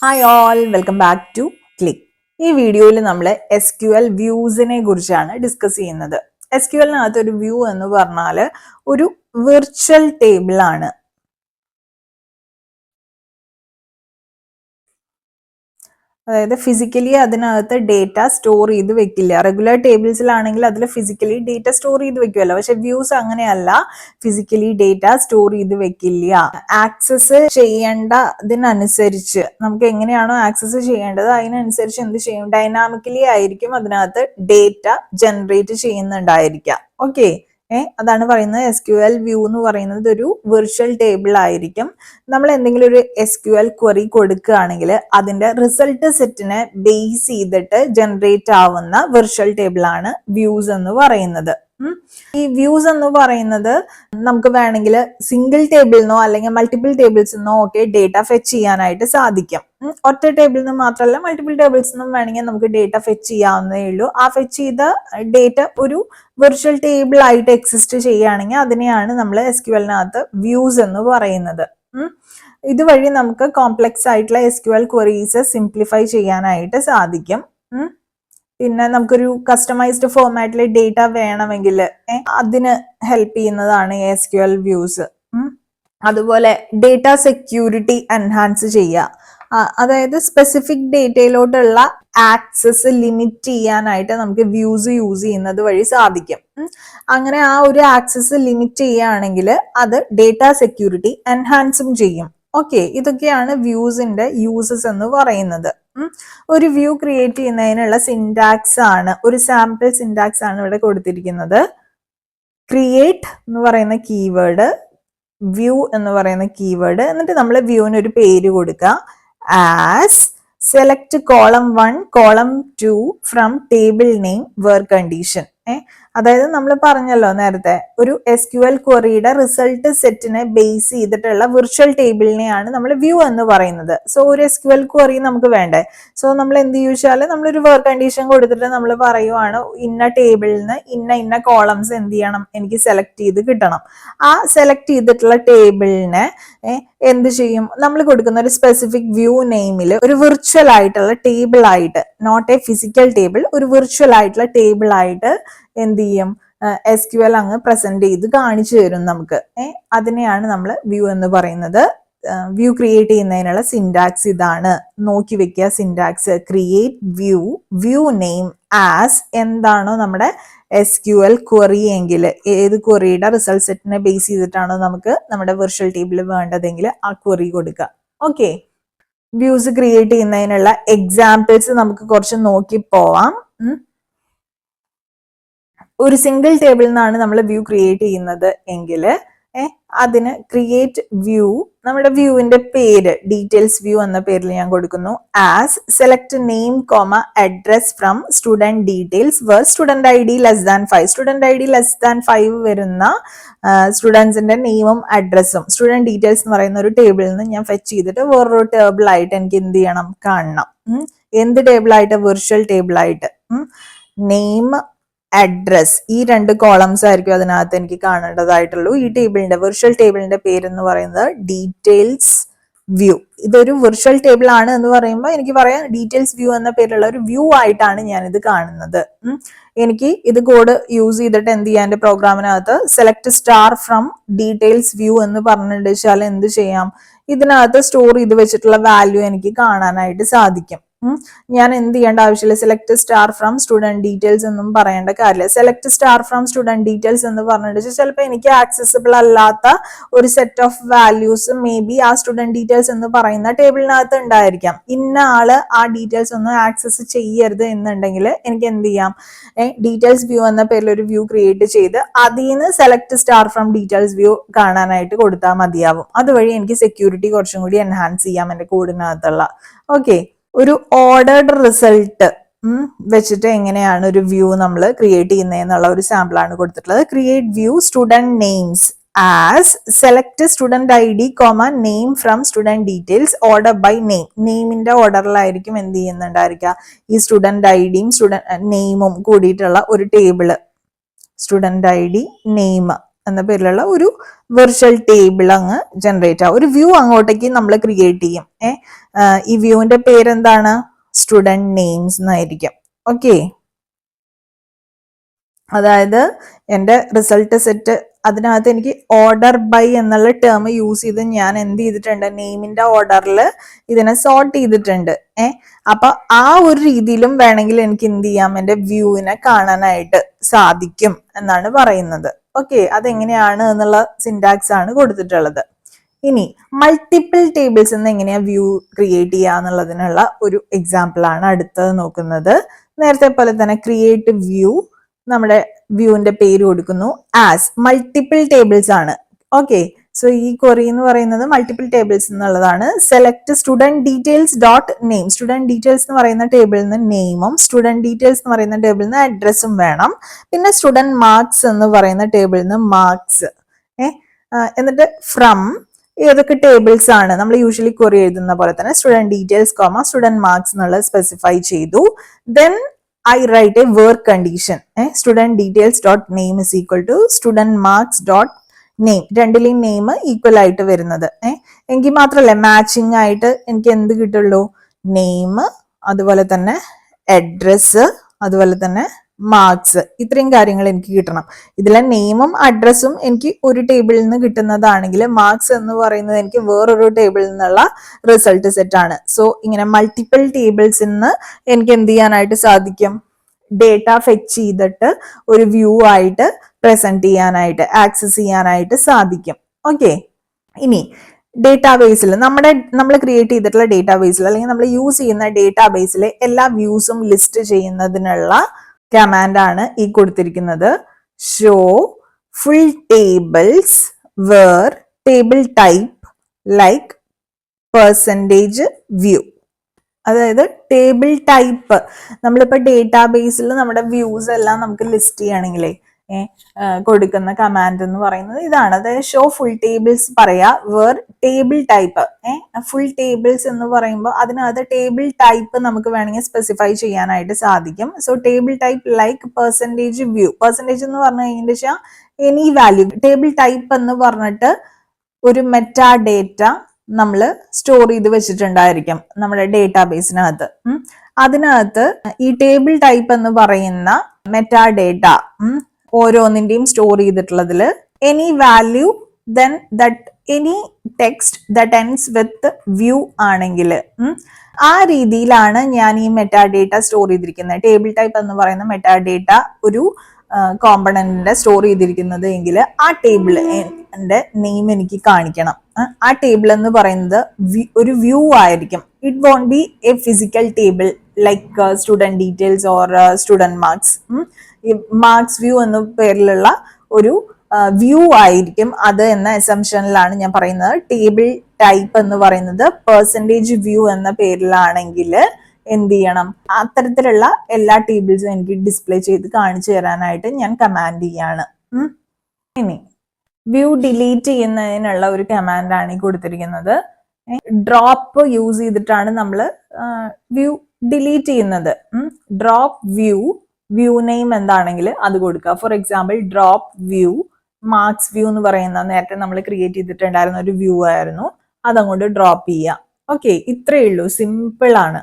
Hi all, welcome back to click. ഈ വീഡിയോയിൽ നമ്മൾ SQL വ്യൂസിനെ കുറിച്ചാണ് ഡിസ്കസ് ചെയ്യുന്നത്. SQLനകത്ത് ഒരു വ്യൂ എന്ന് പറഞ്ഞാൽ ഒരു വിർച്വൽ ടേബിൾ ആണ്. അതായത് ഫിസിക്കലി അതിനകത്ത് ഡേറ്റ സ്റ്റോർ ചെയ്ത് വെക്കില്ല. റെഗുലർ ടേബിൾസിലാണെങ്കിൽ അതിൽ ഫിസിക്കലി ഡേറ്റ സ്റ്റോർ ചെയ്ത് വെക്കുമല്ലോ. പക്ഷെ വ്യൂസ് അങ്ങനെയല്ല, ഫിസിക്കലി ഡേറ്റ സ്റ്റോർ ചെയ്ത് വെക്കില്ല. ആക്സസ് ചെയ്യേണ്ടതിനനുസരിച്ച് നമുക്ക് എങ്ങനെയാണോ ആക്സസ് ചെയ്യേണ്ടത് അതിനനുസരിച്ച് എന്ത് ചെയ്യും, ഡൈനാമിക്കലി ആയിരിക്കും അതിനകത്ത് ഡേറ്റ ജനറേറ്റ് ചെയ്യുന്നുണ്ടായിരിക്കാം. ഓക്കെ, അതാണ് പറയുന്നത് SQL വ്യൂ എന്ന് പറയുന്നത് ഒരു വിർച്വൽ ടേബിൾ ആയിരിക്കും. നമ്മൾ എന്തെങ്കിലും ഒരു SQL ക്വറി കൊടുക്കുകയാണെങ്കിൽ അതിന്റെ റിസൾട്ട് സെറ്റിനെ ബേസ് ചെയ്തിട്ട് ജനറേറ്റ് ആവുന്ന വിർച്വൽ ടേബിൾ ആണ് വ്യൂസ് എന്ന് പറയുന്നത്. ഈ വ്യൂസ് എന്ന് പറയുന്നത് നമുക്ക് വേണമെങ്കിൽ സിംഗിൾ ടേബിളിനോ അല്ലെങ്കിൽ മൾട്ടിപ്പിൾ ടേബിൾസിനോ ഒക്കെ ഡേറ്റ ഫെച്ച് ചെയ്യാനായിട്ട് സാധിക്കും. ഒറ്റ ടേബിളിൽ നിന്ന് മാത്രമല്ല, മൾട്ടിപ്പിൾ ടേബിൾസ് നിന്നും വേണമെങ്കിൽ നമുക്ക് ഡേറ്റ ഫെച്ച് ചെയ്യാവുന്നേ ഉള്ളൂ. ആ ഫെച്ച് ചെയ്ത ഡേറ്റ ഒരു വിർച്വൽ ടേബിൾ ആയിട്ട് എക്സിസ്റ്റ് ചെയ്യുകയാണെങ്കിൽ അതിനെയാണ് നമ്മൾ SQLനകത്ത് വ്യൂസ് എന്ന് പറയുന്നത്. ഇതുവഴി നമുക്ക് കോംപ്ലക്സ് ആയിട്ടുള്ള SQL ക്വറീസ് സിംപ്ലിഫൈ ചെയ്യാനായിട്ട് സാധിക്കും. പിന്നെ നമുക്കൊരു കസ്റ്റമൈസ്ഡ് ഫോർമാറ്റിൽ ഡേറ്റ വേണമെങ്കിൽ അതിന് ഹെൽപ്പ് ചെയ്യുന്നതാണ് SQL വ്യൂസ്. അതുപോലെ ഡേറ്റ സെക്യൂരിറ്റി എൻഹാൻസ് ചെയ്യുക, അതായത് സ്പെസിഫിക് ഡേറ്റയിലോട്ടുള്ള ആക്സസ് ലിമിറ്റ് ചെയ്യാനായിട്ട് നമുക്ക് വ്യൂസ് യൂസ് ചെയ്യുന്നത് വഴി സാധിക്കും. അങ്ങനെ ആ ഒരു ആക്സസ് ലിമിറ്റ് ചെയ്യുകയാണെങ്കിൽ അത് ഡേറ്റ സെക്യൂരിറ്റി എൻഹാൻസും ചെയ്യും. ഓക്കെ, ഇതൊക്കെയാണ് വ്യൂസിന്റെ യൂസസ് എന്ന് പറയുന്നത്. ഒരു വ്യൂ ക്രിയേറ്റ് ചെയ്യുന്നതിനുള്ള സിൻടാക്സ് ആണ്, ഒരു സാമ്പിൾ സിൻടാക്സ് ആണ് ഇവിടെ കൊടുത്തിരിക്കുന്നത്. ക്രിയേറ്റ് എന്ന് പറയുന്ന കീവേഡ്, വ്യൂ എന്ന് പറയുന്ന കീവേഡ്, എന്നിട്ട് നമ്മൾ വ്യൂവിന് ഒരു പേര് കൊടുക്കുക. As select column 1 column 2 from table name where condition. അതായത് നമ്മൾ പറഞ്ഞല്ലോ നേരത്തെ, ഒരു SQL ക്വറിയുടെ റിസൾട്ട് സെറ്റിനെ ബേസ് ചെയ്തിട്ടുള്ള വിർച്വൽ ടേബിളിനെയാണ് നമ്മൾ വ്യൂ എന്ന് പറയുന്നത്. സോ ഒരു SQL ക്വറി നമുക്ക് വേണ്ടേ. സോ നമ്മൾ എന്ത് ചോദിച്ചാൽ നമ്മളൊരു വേർ കണ്ടീഷൻ കൊടുത്തിട്ട് നമ്മൾ പറയുവാണ് ഇന്ന ടേബിളിൽ നിന്ന് ഇന്ന കോളംസ് എന്ത് ചെയ്യണം, എനിക്ക് സെലക്ട് ചെയ്ത് കിട്ടണം. ആ സെലക്ട് ചെയ്തിട്ടുള്ള ടേബിളിനെ എന്ത് ചെയ്യും, നമ്മൾ കൊടുക്കുന്ന ഒരു സ്പെസിഫിക് വ്യൂ നെയിമിൽ ഒരു വിർച്വൽ ആയിട്ടുള്ള ടേബിൾ ആയിട്ട്, നോട്ട് എ ഫിസിക്കൽ ടേബിൾ, ഒരു വിർച്വൽ ആയിട്ടുള്ള ടേബിൾ ആയിട്ട് എന്ത് ചെയ്യും, SQL അങ്ങ് പ്രസന്റ് ചെയ്ത് കാണിച്ചു തരും നമുക്ക്. അതിനെയാണ് നമ്മൾ വ്യൂ എന്ന് പറയുന്നത്. വ്യൂ ക്രിയേറ്റ് ചെയ്യുന്നതിനുള്ള സിൻടാക്സ് ഇതാണ്, നോക്കി വെക്കുക syntax. Create view, view name as എന്താണോ നമ്മുടെ SQL ക്വറി എങ്കിൽ, ഏത് ക്വറിയുടെ റിസൾട്ട് സെറ്റിനെ ബേസ് ചെയ്തിട്ടാണോ നമുക്ക് നമ്മുടെ വിർച്വൽ ടേബിൾ വേണ്ടതെങ്കിൽ ആ ക്വറി കൊടുക്കുക. ഓക്കെ, വ്യൂസ് ക്രിയേറ്റ് ചെയ്യുന്നതിനുള്ള എക്സാമ്പിൾസ് നമുക്ക് കുറച്ച് നോക്കി പോവാം. ഒരു സിംഗിൾ ടേബിളിൽ നിന്നാണ് നമ്മൾ വ്യൂ ക്രിയേറ്റ് ചെയ്യുന്നത് എങ്കിൽ അതിന് ക്രിയേറ്റ് വ്യൂ, നമ്മുടെ വ്യൂവിന്റെ പേര് ഡീറ്റെയിൽസ് വ്യൂ എന്ന പേരിൽ ഞാൻ കൊടുക്കുന്നു. As select name comma address from student details where student ID <5. Student ID <5 വരുന്ന സ്റ്റുഡൻസിന്റെ നെയിമും അഡ്രസ്സും സ്റ്റുഡന്റ് ഡീറ്റെയിൽസ് എന്ന് പറയുന്ന ഒരു ടേബിളിൽ നിന്ന് ഞാൻ ഫെച്ച് ചെയ്തിട്ട് വേറൊരു ടേബിൾ ആയിട്ട് എനിക്ക് എന്ത് ചെയ്യണം, കാണണം. എന്ത് ടേബിൾ ആയിട്ട്, വിർച്വൽ ടേബിൾ ആയിട്ട്. നെയിം, അഡ്രസ്, ഈ 2 കോളംസ് ആയിരിക്കും അതിനകത്ത് എനിക്ക് കാണേണ്ടതായിട്ടുള്ളൂ. ഈ ടേബിളിന്റെ, വിർച്വൽ ടേബിളിന്റെ പേര് എന്ന് പറയുന്നത് ഡീറ്റെയിൽസ് വ്യൂ. ഇതൊരു വിർച്വൽ ടേബിൾ ആണ് എന്ന് പറയുമ്പോൾ എനിക്ക് പറയാം ഡീറ്റെയിൽസ് വ്യൂ എന്ന പേരുള്ള ഒരു വ്യൂ ആയിട്ടാണ് ഞാൻ ഇത് കാണുന്നത്. എനിക്ക് ഇത് കോഡ് യൂസ് ചെയ്തിട്ട് എന്ത് ചെയ്യാൻ, എന്റെ പ്രോഗ്രാമിനകത്ത് select star from details view എന്ന് പറഞ്ഞിട്ട് വെച്ചാൽ എന്ത് ചെയ്യാം, ഇതിനകത്ത് സ്റ്റോർ ചെയ്ത് വെച്ചിട്ടുള്ള വാല്യൂ എനിക്ക് കാണാനായിട്ട് സാധിക്കും. ഞാൻ എന്ത് ചെയ്യേണ്ട ആവശ്യമില്ല, select star from student details എന്നും പറയേണ്ട കാര്യമില്ല. Select star from student details എന്ന് പറഞ്ഞിട്ട് ചിലപ്പോൾ എനിക്ക് ആക്സസിബിൾ അല്ലാത്ത ഒരു set of values may be ആ സ്റ്റുഡന്റ് ഡീറ്റെയിൽസ് എന്ന് പറയുന്ന ടേബിളിനകത്ത് ഉണ്ടായിരിക്കാം. ഇന്ന ആള് ആ ഡീറ്റെയിൽസ് ഒന്നും ആക്സസ് ചെയ്യരുത് എന്നുണ്ടെങ്കിൽ എനിക്ക് എന്ത് ചെയ്യാം, ഡീറ്റെയിൽസ് വ്യൂ എന്ന പേരിൽ ഒരു വ്യൂ ക്രിയേറ്റ് ചെയ്ത് അതിൽ നിന്ന് select star from details view കാണാനായിട്ട് കൊടുത്താൽ മതിയാവും. അതുവഴി എനിക്ക് സെക്യൂരിറ്റി കുറച്ചും കൂടി എൻഹാൻസ് ചെയ്യാം എന്റെ കോഡിനകത്തുള്ള. ഓക്കെ, ഒരു ഓർഡർഡ് റിസൾട്ട് വെച്ചിട്ട് എങ്ങനെയാണ് ഒരു വ്യൂ നമ്മൾ ക്രിയേറ്റ് ചെയ്യുന്നതെന്നുള്ള ഒരു സാമ്പിൾ ആണ് കൊടുത്തിട്ടുള്ളത്. Create view student names as select student ID comma name from student details order by name. നെയിമിന്റെ ഓർഡറിലായിരിക്കും എന്ത് ചെയ്യുന്നുണ്ടായിരിക്കുക, ഈ സ്റ്റുഡന്റ് IDയും സ്റ്റുഡന്റ് നെയിമും കൂടിയിട്ടുള്ള ഒരു ടേബിള്, സ്റ്റുഡന്റ് ID നെയിം എന്ന പേരിലുള്ള ഒരു വെർച്വൽ ടേബിൾ അങ്ങ് ജനറേറ്റ് ആവും. ഒരു വ്യൂ അങ്ങോട്ടേക്ക് നമ്മൾ ക്രിയേറ്റ് ചെയ്യും. ഈ വ്യൂവിന്റെ പേരെന്താണ്? സ്റ്റുഡന്റ് നെയിംസ് എന്നായിരിക്കും. ഓക്കെ, അതായത് എൻ്റെ റിസൾട്ട് സെറ്റ്, അതിനകത്ത് എനിക്ക് ഓർഡർ ബൈ എന്നുള്ള ടേം യൂസ് ചെയ്ത് ഞാൻ എന്ത് ചെയ്തിട്ടുണ്ട്? നെയിമിന്റെ ഓർഡറിൽ ഇതിനെ സോർട്ട് ചെയ്തിട്ടുണ്ട്. അപ്പൊ ആ ഒരു രീതിയിലും വേണമെങ്കിൽ എനിക്ക് എന്ത് ചെയ്യാം? എൻ്റെ വ്യൂവിനെ കാണാനായിട്ട് സാധിക്കും എന്നാണ് പറയുന്നത്. ഓക്കെ, അതെങ്ങനെയാണ് എന്നുള്ള സിന്റാക്സ് ആണ് കൊടുത്തിട്ടുള്ളത്. ഇനി മൾട്ടിപ്പിൾ ടേബിൾസ് എന്ന് എങ്ങനെയാ വ്യൂ ക്രിയേറ്റ് ചെയ്യുക എന്നുള്ളതിനുള്ള ഒരു എക്സാമ്പിൾ ആണ് അടുത്തത് നോക്കുന്നത്. നേരത്തെ പോലെ തന്നെ ക്രിയേറ്റ് വ്യൂ, നമ്മുടെ വ്യൂവിന്റെ പേര് കൊടുക്കുന്നു. ആസ് മൾട്ടിപ്പിൾ ടേബിൾസ് ആണ്. ഓക്കെ, സോ ഈ ക്വറി എന്ന് പറയുന്നത് മൾട്ടിപ്പിൾ ടേബിൾസ് എന്നുള്ളതാണ്. Select student details dot name. Student details എന്ന് പറയുന്ന ടേബിളിൽ നിന്ന് നെയിമും സ്റ്റുഡന്റ് ഡീറ്റെയിൽസ് എന്ന് പറയുന്ന ടേബിളിൽ നിന്ന് അഡ്രസ്സും വേണം. പിന്നെ സ്റ്റുഡന്റ് മാർക്സ് എന്ന് പറയുന്ന ടേബിളിൽ നിന്ന് മാർക്സ്. എന്നിട്ട് ഫ്രം ഏതൊക്കെ ടേബിൾസ് ആണ് നമ്മൾ യൂഷ്വലി ക്വറി എഴുതുന്ന പോലെ തന്നെ student details comma student marks എന്നുള്ളത് സ്പെസിഫൈ ചെയ്തു. Then I write a work condition. Student details dot name is equal to student marks dot name. രണ്ടിലെയും നെയിം ഈക്വൽ ആയിട്ട് വരുന്നത്. എങ്കിൽ മാത്രമല്ല മാച്ചിങ് ആയിട്ട് എനിക്ക് എന്ത് കിട്ടുള്ളൂ? നെയിം, അതുപോലെ തന്നെ അഡ്രസ്, അതുപോലെ തന്നെ മാർക്സ്. ഇത്രയും കാര്യങ്ങൾ എനിക്ക് കിട്ടണം. ഇതിലെ നെയിമും അഡ്രസ്സും എനിക്ക് ഒരു ടേബിളിൽ നിന്ന് കിട്ടുന്നതാണെങ്കിൽ മാർക്സ് എന്ന് പറയുന്നത് എനിക്ക് വേറൊരു ടേബിളിൽ നിന്നുള്ള റിസൾട്ട് സെറ്റ് ആണ്. സോ ഇങ്ങനെ മൾട്ടിപ്പിൾ ടേബിൾസിൽ നിന്ന് എനിക്ക് എന്ത് ചെയ്യാനായിട്ട് സാധിക്കും? ഡേറ്റ ഫെച്ച് ചെയ്തിട്ട് ഒരു വ്യൂ ആയിട്ട് പ്രസന്റ് ചെയ്യാനായിട്ട്, ആക്സസ് ചെയ്യാനായിട്ട് സാധിക്കും. ഓക്കെ, ഇനി ഡേറ്റാബേസിൽ നമ്മൾ ക്രിയേറ്റ് ചെയ്തിട്ടുള്ള ഡേറ്റാബേസിൽ അല്ലെങ്കിൽ നമ്മൾ യൂസ് ചെയ്യുന്ന ഡേറ്റാബേസിലെ എല്ലാ വ്യൂസും ലിസ്റ്റ് ചെയ്യുന്നതിനുള്ള കമാൻഡ് ആണ് ഈ കൊടുത്തിരിക്കുന്നത്. Show full tables where table type like percentage view. അതായത് ടേബിൾ ടൈപ്പ്, നമ്മളിപ്പോൾ ഡേറ്റാബേസിൽ നമ്മുടെ വ്യൂസ് എല്ലാം നമുക്ക് ലിസ്റ്റ് ചെയ്യണമെങ്കിലേ കൊടുക്കുന്ന കമാൻഡ് എന്ന് പറയുന്നത് ഇതാണ്. അതായത് ഷോ ഫുൾ ടേബിൾസ് പറയാ, where table type. Full tables എന്ന് പറയുമ്പോൾ അതിനകത്ത് ടേബിൾ ടൈപ്പ് നമുക്ക് വേണമെങ്കിൽ സ്പെസിഫൈ ചെയ്യാനായിട്ട് സാധിക്കും. So table type like percentage view. Percentage എന്ന് പറഞ്ഞു കഴിഞ്ഞിട്ട് വെച്ചാൽ എനി വാല്യൂ. ടേബിൾ ടൈപ്പ് എന്ന് പറഞ്ഞിട്ട് ഒരു മെറ്റാ ഡേറ്റ നമ്മൾ സ്റ്റോർ ചെയ്ത് വെച്ചിട്ടുണ്ടായിരിക്കും നമ്മുടെ ഡേറ്റാബേസിനകത്ത്. അതിനകത്ത് ഈ ടേബിൾ ടൈപ്പ് എന്ന് പറയുന്ന മെറ്റാ ഡേറ്റ ഓരോന്നിന്റെയും സ്റ്റോർ ചെയ്തിട്ടുള്ളതിൽ any value then that any text that ends with view ആണെങ്കിൽ ആ രീതിയിലാണ് ഞാൻ ഈ മെറ്റാ ഡേറ്റ സ്റ്റോർ ചെയ്തിരിക്കുന്നത്. ടേബിൾ ടൈപ്പ് എന്ന് പറയുന്ന മെറ്റാ ഡേറ്റ ഒരു കോമ്പണന്റിന്റെ സ്റ്റോർ ചെയ്തിരിക്കുന്നത് എങ്കിൽ ആ ടേബിളിന്റെ നെയിം എനിക്ക് കാണിക്കണം. ആ ടേബിൾ എന്ന് പറയുന്നത് ഒരു വ്യൂ ആയിരിക്കും. It won't be a physical table like student details or student marks. Marks view എന്ന പേരിലുള്ള ഒരു വ്യൂ ആയിരിക്കും അത് എന്ന അസംഷനിലാണ് ഞാൻ പറയുന്നത്. ടേബിൾ ടൈപ്പ് എന്ന് പറയുന്നത് പെർസെൻറ്റേജ് വ്യൂ എന്ന പേരിലാണെങ്കിൽ എന്ത് ചെയ്യണം? അത്തരത്തിലുള്ള എല്ലാ ടേബിൾസും എനിക്ക് ഡിസ്പ്ലേ ചെയ്ത് കാണിച്ചു തരാനായിട്ട് ഞാൻ കമാൻഡ് ചെയ്യാണ്. ഇനി വ്യൂ ഡിലീറ്റ് ചെയ്യുന്നതിനുള്ള ഒരു കമാൻഡാണ് ഈ കൊടുത്തിരിക്കുന്നത്. ഡ്രോപ്പ് യൂസ് ചെയ്തിട്ടാണ് നമ്മൾ വ്യൂ ഡിലീറ്റ് ചെയ്യുന്നത്. ഡ്രോപ്പ് വ്യൂ നെയിം എന്താണെങ്കിൽ അത് കൊടുക്കുക. For example drop view marks view എന്ന് പറയുന്ന നേരത്തെ നമ്മൾ ക്രിയേറ്റ് ചെയ്തിട്ടുണ്ടായിരുന്ന ഒരു വ്യൂ ആയിരുന്നു, അതങ്ങോട്ട് ഡ്രോപ്പ് ചെയ്യുക. ഓക്കെ, ഇത്രയേ ഉള്ളൂ, സിമ്പിൾ ആണ്.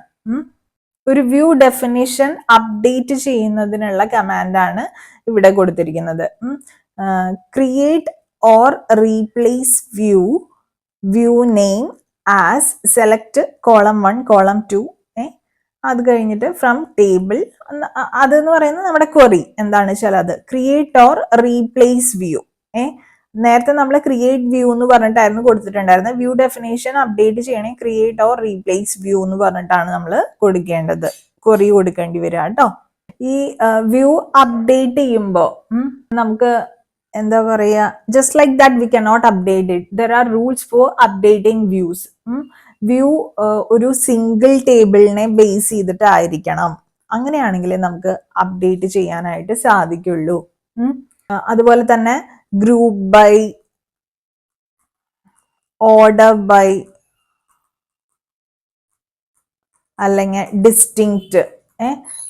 ഒരു വ്യൂ ഡെഫിനിഷൻ അപ്ഡേറ്റ് ചെയ്യുന്നതിനുള്ള കമാൻഡാണ് ഇവിടെ കൊടുത്തിരിക്കുന്നത്. Create or replace view name as select column 1 column 2. അത് കഴിഞ്ഞിട്ട് ഫ്രം ടേബിൾ, അതെന്ന് പറയുന്നത് നമ്മുടെ ക്വറി എന്താണ് വെച്ചാൽ അത് ക്രിയേറ്റ് ഓർ റീപ്ലേസ് വ്യൂ. നേരത്തെ നമ്മൾ ക്രിയേറ്റ് വ്യൂ എന്ന് പറഞ്ഞിട്ടായിരുന്നു കൊടുത്തിട്ടുണ്ടായിരുന്നത്. വ്യൂ ഡെഫിനേഷൻ അപ്ഡേറ്റ് ചെയ്യണേ ക്രിയേറ്റ് ഓർ റീപ്ലേസ് വ്യൂ എന്ന് പറഞ്ഞിട്ടാണ് നമ്മൾ കൊടുക്കേണ്ടത്, ക്വറി കൊടുക്കേണ്ടി വരിക കേട്ടോ. ഈ വ്യൂ അപ്ഡേറ്റ് ചെയ്യുമ്പോൾ നമുക്ക് എന്താ പറയാ, just like that we cannot update it. There are rules for updating views. View ഒരു സിംഗിൾ ടേബിളിനെ ബേസ് ചെയ്തിട്ടായിരിക്കണം. അങ്ങനെയാണെങ്കിൽ നമുക്ക് അപ്ഡേറ്റ് ചെയ്യാനായിട്ട് സാധിക്കുള്ളൂ. അതുപോലെ തന്നെ ഗ്രൂപ്പ് ബൈ, ഓർഡർ ബൈ, അല്ലെങ്കിൽ ഡിസ്റ്റിങ്ക്റ്റ്,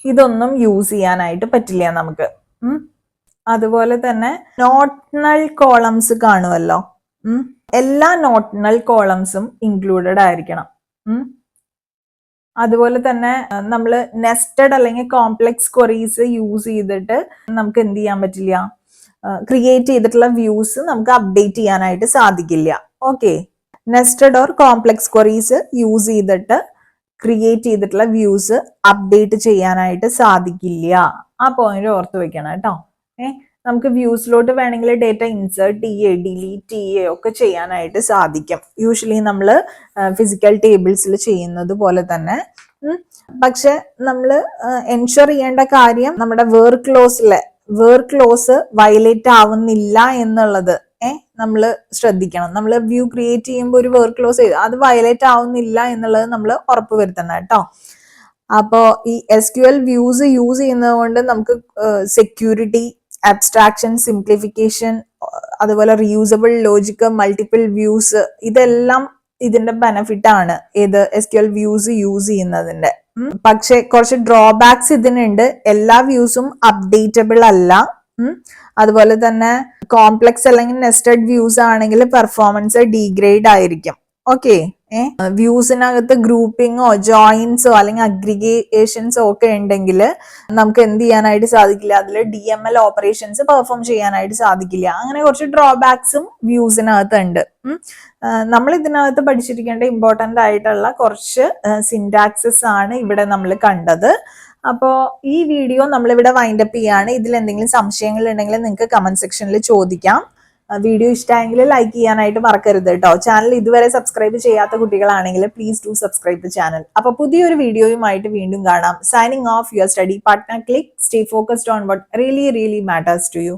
ഇതൊന്നും യൂസ് ചെയ്യാനായിട്ട് പറ്റില്ല നമുക്ക്. അതുപോലെ തന്നെ നോട്ട് കോളംസ് കാണുമല്ലോ. എല്ലാ നോട്ട് കോളംസും ഇൻക്ലൂഡഡ് ആയിരിക്കണം. അതുപോലെ തന്നെ നമ്മൾ നെസ്റ്റഡ് അല്ലെങ്കിൽ കോംപ്ലക്സ് ക്വറീസ് യൂസ് ചെയ്തിട്ട് നമുക്ക് എന്ത് ചെയ്യാൻ പറ്റില്ല, ക്രിയേറ്റ് ചെയ്തിട്ടുള്ള വ്യൂസ് നമുക്ക് അപ്ഡേറ്റ് ചെയ്യാനായിട്ട് സാധിക്കില്ല. Okay, nested or complex queries use ചെയ്തിട്ട് ക്രിയേറ്റ് ചെയ്തിട്ടുള്ള വ്യൂസ് അപ്ഡേറ്റ് ചെയ്യാനായിട്ട് സാധിക്കില്ല. ആ പോയിന്റ് ഓർത്ത് വെക്കണം കേട്ടോ. നമുക്ക് വ്യൂസിലോട്ട് വേണമെങ്കിൽ ഡേറ്റ ഇൻസേർട്ട് ചെയ്യുക, ഡിലീറ്റ് ചെയ്യുക ഒക്കെ ചെയ്യാനായിട്ട് സാധിക്കും, യൂഷ്വലി നമ്മൾ ഫിസിക്കൽ ടേബിൾസിൽ ചെയ്യുന്നത് പോലെ തന്നെ. പക്ഷെ നമ്മൾ എൻഷുർ ചെയ്യേണ്ട കാര്യം നമ്മുടെ വർക്ക് ക്ലോസ് വയലേറ്റ് ആവുന്നില്ല എന്നുള്ളത് നമ്മൾ ശ്രദ്ധിക്കണം. നമ്മൾ വ്യൂ ക്രിയേറ്റ് ചെയ്യുമ്പോൾ ഒരു വർക്ക് ക്ലോസ് അത് വയലേറ്റ് ആവുന്നില്ല എന്നുള്ളത് നമ്മൾ ഉറപ്പ് വരുത്തണം കേട്ടോ. അപ്പോൾ ഈ SQL വ്യൂസ് യൂസ് ചെയ്യുന്നത് കൊണ്ട് നമുക്ക് സെക്യൂരിറ്റി, അബ്സ്ട്രാക്ഷൻ, സിംപ്ലിഫിക്കേഷൻ, അതുപോലെ റീയൂസബിൾ ലോജിക്, മൾട്ടിപ്പിൾ വ്യൂസ്, ഇതെല്ലാം ഇതിന്റെ ബെനിഫിറ്റ് ആണ് ഏത് SQL വ്യൂസ് യൂസ് ചെയ്യുന്നതിന്റെ. പക്ഷെ കുറച്ച് ഡ്രോബാക്സ് ഇതിനുണ്ട്. എല്ലാ വ്യൂസും അപ്ഡേറ്റബിൾ അല്ല. അതുപോലെ തന്നെ കോംപ്ലക്സ് അല്ലെങ്കിൽ നെസ്റ്റഡ് വ്യൂസ് ആണെങ്കിൽ പെർഫോമൻസ് ഡീഗ്രേഡ് ആയിരിക്കും. ഓക്കെ, വ്യൂസിനകത്ത് ഗ്രൂപ്പിങ്ങോ ജോയിൻസോ അല്ലെങ്കിൽ അഗ്രിഗേഷൻസോ ഒക്കെ ഉണ്ടെങ്കിൽ നമുക്ക് എന്ത് ചെയ്യാനായിട്ട് സാധിക്കില്ല, അതിൽ DML ഓപ്പറേഷൻസ് പെർഫോം ചെയ്യാനായിട്ട് സാധിക്കില്ല. അങ്ങനെ കുറച്ച് ഡ്രോബാക്സും വ്യൂസിനകത്ത് ഉണ്ട്. നമ്മൾ ഇതിനകത്ത് പഠിച്ചിരിക്കേണ്ട ഇമ്പോർട്ടന്റ് ആയിട്ടുള്ള കുറച്ച് സിന്റാക്സസ് ആണ് ഇവിടെ നമ്മൾ കണ്ടത്. അപ്പോൾ ഈ വീഡിയോ നമ്മളിവിടെ വൈൻഡപ്പ് ചെയ്യാണ്. ഇതിൽ എന്തെങ്കിലും സംശയങ്ങൾ ഉണ്ടെങ്കിൽ നിങ്ങൾക്ക് കമന്റ് സെക്ഷനിൽ ചോദിക്കാം. വീഡിയോ ഇഷ്ടമായെങ്കിൽ ലൈക്ക് ചെയ്യാനായിട്ട് മറക്കരുത് കേട്ടോ. ചാനൽ ഇതുവരെ സബ്സ്ക്രൈബ് ചെയ്യാത്ത കുട്ടികളാണെങ്കിൽ please do subscribe the channel. അപ്പോൾ പുതിയൊരു വീഡിയോയുമായിട്ട് വീണ്ടും കാണാം. Signing off, your study partner click. Stay focused on what really matters to U.